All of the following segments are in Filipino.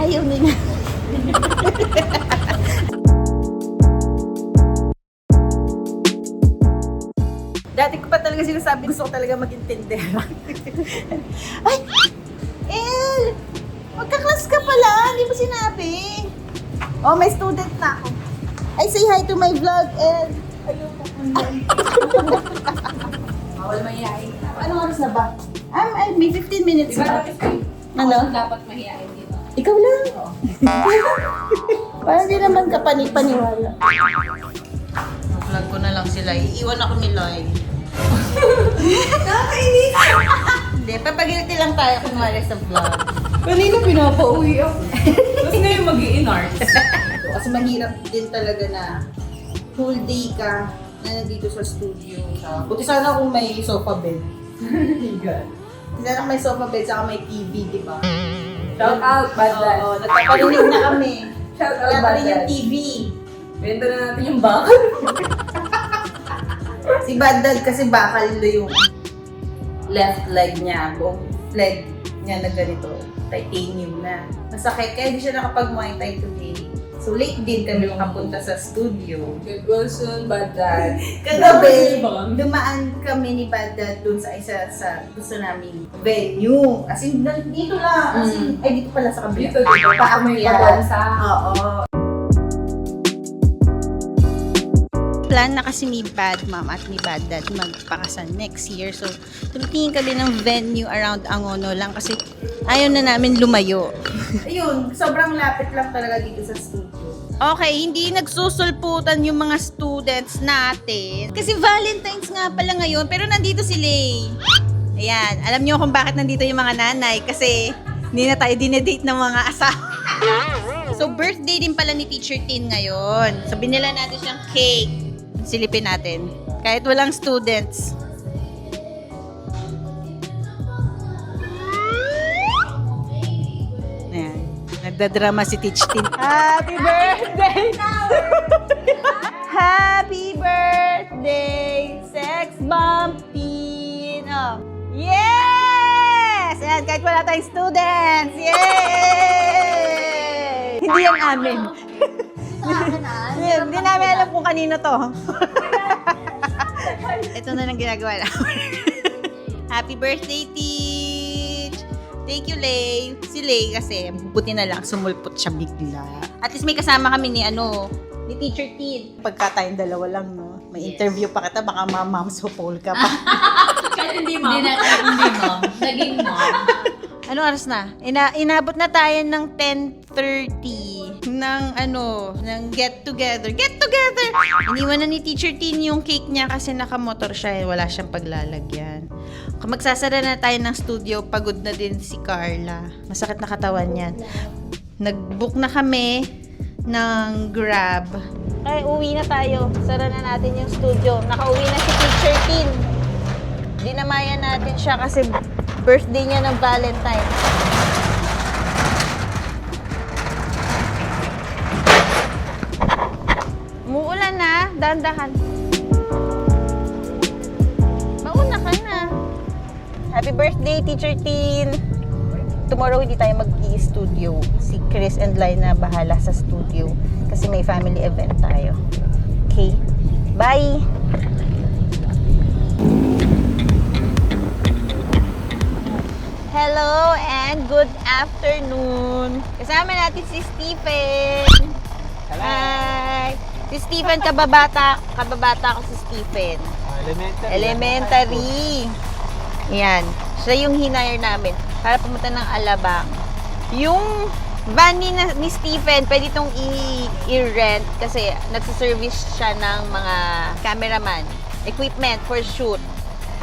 Ayaw nila. Dati ko pa talaga sinasabi, gusto ko talaga maging tindera. Ay! El! Magka-class ka pala, hindi mo sinabi. Oh, may student na ako. Ay, say hi to my vlog, El. Ayoko Bawal mahihain. Anong oras na ba? Ay, may 15 minutes Diba na. dapat kayo? Ano? Dapat mahihain dito. Ikaw lang. Parang di naman ka paniwala. Vlog ko na lang sila. Iiwan ako ni Loy. Nakakainis! Hindi, papagiliti lang tayo kunwari sa vlog. Kanina pinapauwi ako. Tapos ngayon mag-i-inart. Kasi mahirap din talaga na whole day ka na nandito sa studio. Buti sana kung may sofa bed. Sana kung may sofa bed, saka may TV, di ba? Shout out, Bad Dad. Oo, nagpaparinig na kami. Shout out, Wala pa Bad rin yung Dad. TV. Benta na natin yung bakal. Si Bad Dad kasi bakal yung left leg niya, buong leg niya na ganito, titanium na. Masakit, kaya hindi siya nakapag-Muay Thai today. So late din kami makapunta sa studio. Good Wilson, Bad Dad. Kagabi, dumaan kami ni Bad Dad dun sa isa sa gusto naming venue. As in, dito lang. As in, ay dito pala sa kabila. Dito, may Paakyat. pagansa. Oo. Plan na kasi ni Bad Mom at ni Bad Dad magpakasal next year. So, tumitingin kami ng venue around Angono lang kasi ayaw na namin lumayo. Ayun, sobrang lapit lang talaga dito sa studio. Okay, hindi nagsusulputan yung mga students natin. Kasi Valentine's nga pala ngayon, pero nandito si Lay. Ayan, alam niyo kung bakit nandito yung mga nanay. Kasi hindi na tayo dinedate ng mga asawa. So, birthday din pala ni Teacher Tin ngayon. So, binila natin siyang cake. Silipin natin. Kahit walang students. Ayan. Nagdadrama si Teach Tin. Happy birthday! Happy birthday, Sex Bomb Tin! Oh. Yes! Ayan, kahit wala tayong students. Yay! Hindi yan amin. Hindi namin alam kung kanino to. Ito na lang ginagawa namin. Happy birthday, Teach! Thank you, Lay. Si Lay kasi, buti na lang, sumulpot siya bigla. At least may kasama kami ni Teacher Tin. Pagka tayong dalawa lang, no? May interview pa kita, baka mamamsupol ka pa. Kahit hindi mom. Hindi mom. Naging mom. Ano oras na? Inabot na tayo ng 10:30 ng get together. Get together! Iniwan na ni Teacher Tin yung cake niya kasi nakamotor siya. Wala siyang paglalagyan. Kung magsasara na tayo ng studio, pagod na din si Carla. Masakit na katawan niyan. Nag-book na kami ng Grab. Ay, uwi na tayo. Sara na natin yung studio. Nakauwi na si Teacher Tin. Dinamayan natin siya kasi birthday niya ng Valentine. Umuulan na. Dahan-dahan. Mauna ka na. Happy birthday, Teacher Tin. Tomorrow hindi tayo mag-i-studio. Si Chris and Lai na bahala sa studio kasi may family event tayo. Okay? Bye! Hello and good afternoon. Kasama natin si Stephen. Hi. Si Stephen, kababata ko si Stephen. Elementary. Yan. Siya yung hinire namin para pumunta ng Alabang. Yung van ni Stephen, pwede itong i-rent kasi nagsiservice siya ng mga cameraman. Equipment for shoot.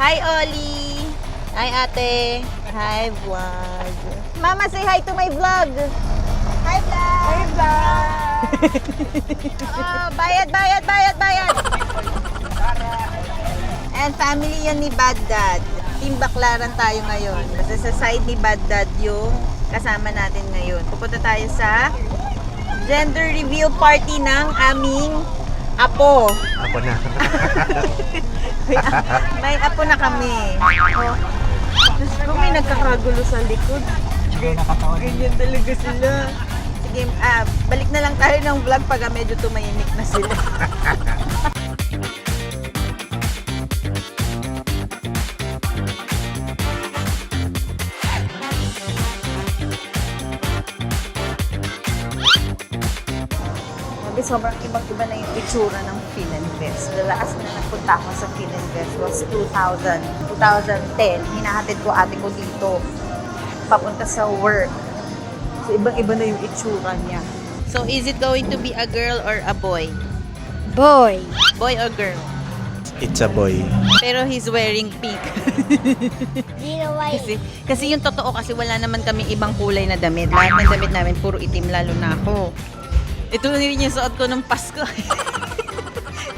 Hi, Ollie. Hi, ate. Hi, vlog. Mama, say hi to my vlog. Hi, vlog. Hi, vlog. Oh, bayad. And family yan ni Bad Dad. Team Baklaran tayo ngayon. Kasi sa side ni Bad Dad yung kasama natin ngayon. Pupunta tayo sa gender reveal party ng aming apo. Apo na. May apo na kami. Oh. Diyos ko, may nagkakagulo sa likod. Ganyan talaga sila. Game, balik na lang tayo ng vlog pag medyo tumahimik na sila. Sabi, sobrang ibang-iba na yung itsura ng Philinvest. The last na nagpunta ako sa Philinvest was 2010. Hinahatid ko ate ko dito papunta sa work. So, ibang-iba na yung itsura niya. So, is it going to be a girl or a boy? Boy. Boy or girl? It's a boy. Pero he's wearing pink. kasi yung totoo kasi wala naman kami ibang kulay na damit. Lahat ng damit namin puro itim, lalo na ako. Ito na rin yung suot ko nung Pasko.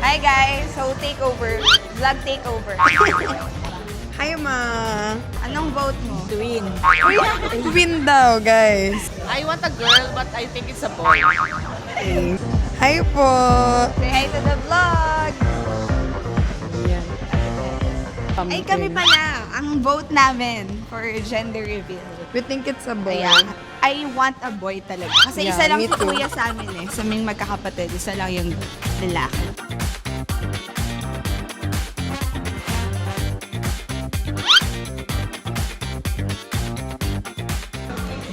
Hi guys, so takeover. Vlog takeover. Hi ma. Anong vote mo? Twin. Twin daw guys. I want a girl but I think it's a boy. Hi po. Say hi to the vlog. Ay kami pala, ang vote namin for gender reveal. We think it's a boy. Ayan. I want a boy talaga. Kasi Yeah, isa lang me po too. kuya sa amin eh. Sa aming magkakapatid, isa lang yung lalaki.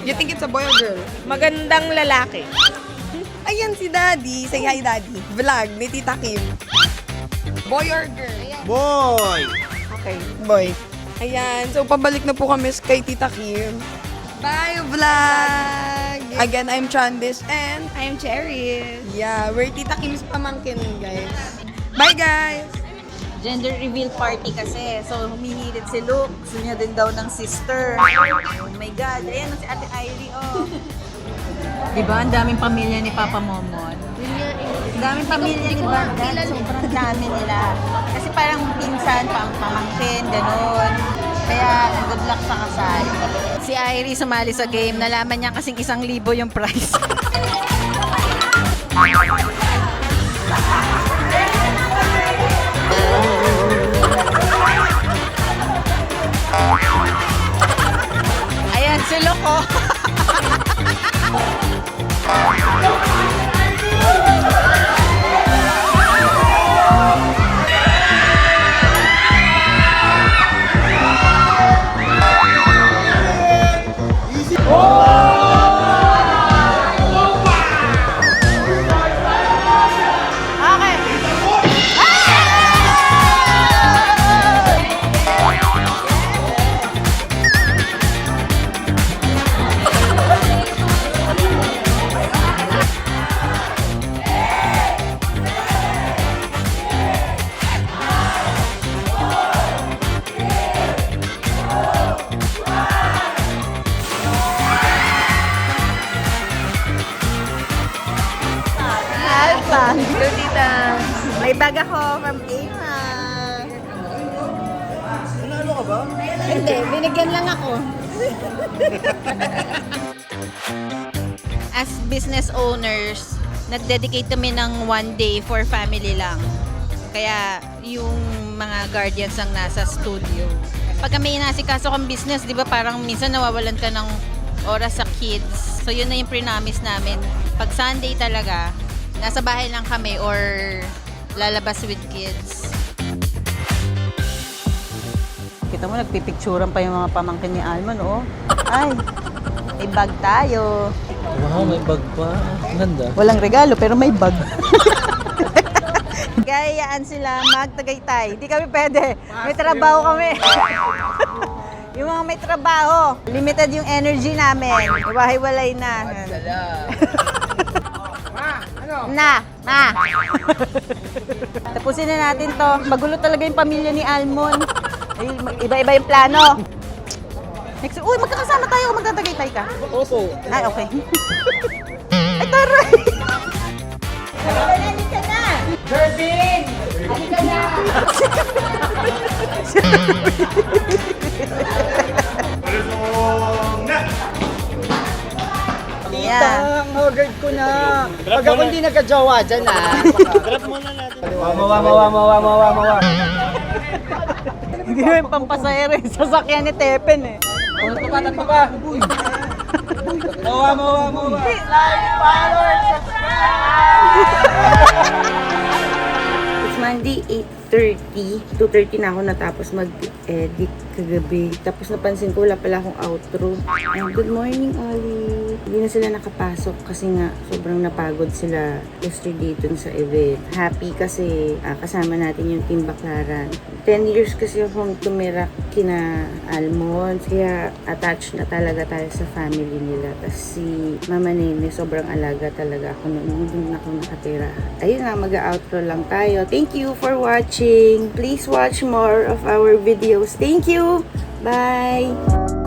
You think it's a boy or girl? Magandang lalaki. Ayan si Daddy. Say hi, Daddy. Vlog ni Tita Kim. Boy or girl? Boy! Okay, boy. Ayan. So, pabalik na po kami kay Tita Kim. Bye, vlog! Again, I'm Chandis and I'm Cherry. yeah, we're Tita Kim's pamangkin, guys. Bye, guys! Gender reveal party kasi. So, humihirit si Luke. Gusto niya din daw ng sister. Oh my God. Ayan, si Ate Irie, oh. Diba? Ang daming pamilya ni Papa Momon. Ang daming pamilya ni Bagdad. Sobrang dami nila. Kasi parang pinsan, pamangkin, ganun. Kaya, good luck sa kasal. Si Irie sumali sa game. Nalaman niya kasing 1,000 yung prize. Ayan, si Loco. Alpha. Hello, tita. May bag ako from Ava. Ano ka ba? Hindi, binigyan lang ako. As business owners, nag-dedicate kami ng one day for family lang. Kaya yung mga guardians ang nasa studio. Pag kami inasikaso kang business, di ba parang minsan nawawalan ka ng oras sa kids. So yun na yung pre-promise namin. Pag Sunday talaga, nasa bahay lang kami or lalabas with kids. Kita mo, nagpipicturan pa yung mga pamangkin ni Alman, oh. Ay, may bag tayo. Wow, may bag pa. Ang ganda. Walang regalo, pero may bag. Gayaan sila magtagaytay. Hindi kami pwede. May trabaho kami. Yung mga may trabaho, limited yung energy namin. Iwahiwalay na. Na. Tapusin na natin to. Magulo talaga yung pamilya ni Almon. Ay, iba-iba yung plano. Next, uy, magkakasama tayo kung magtatagaytay ka. Opo. Ay, okay. Ay, taray! Halika na! Jervin! Halika na! Yeah. Ang hagard ko na. Pag ako hindi nagka-jowa dyan Grab muna natin. Mawa. Hindi mo yung pampasayero yung sasakyan ni Tepen eh. Tatlo pa. It's Monday, 8:30. 2:30 na ako natapos mag-edit kagabi. Tapos napansin ko wala pala akong outro. Good morning, Ollie. Hindi na sila nakapasok kasi nga sobrang napagod sila yesterday dun sa event. Happy kasi kasama natin yung Team Baclaran. 10 years kasi akong tumira kina Almond. Kaya attached na talaga tayo sa family nila. Tapos si Mama Nene, sobrang alaga talaga ako nung ako nakatira. Ayun nga, mag-outro lang tayo. Thank you for watching. Please watch more of our videos. Thank you. Bye.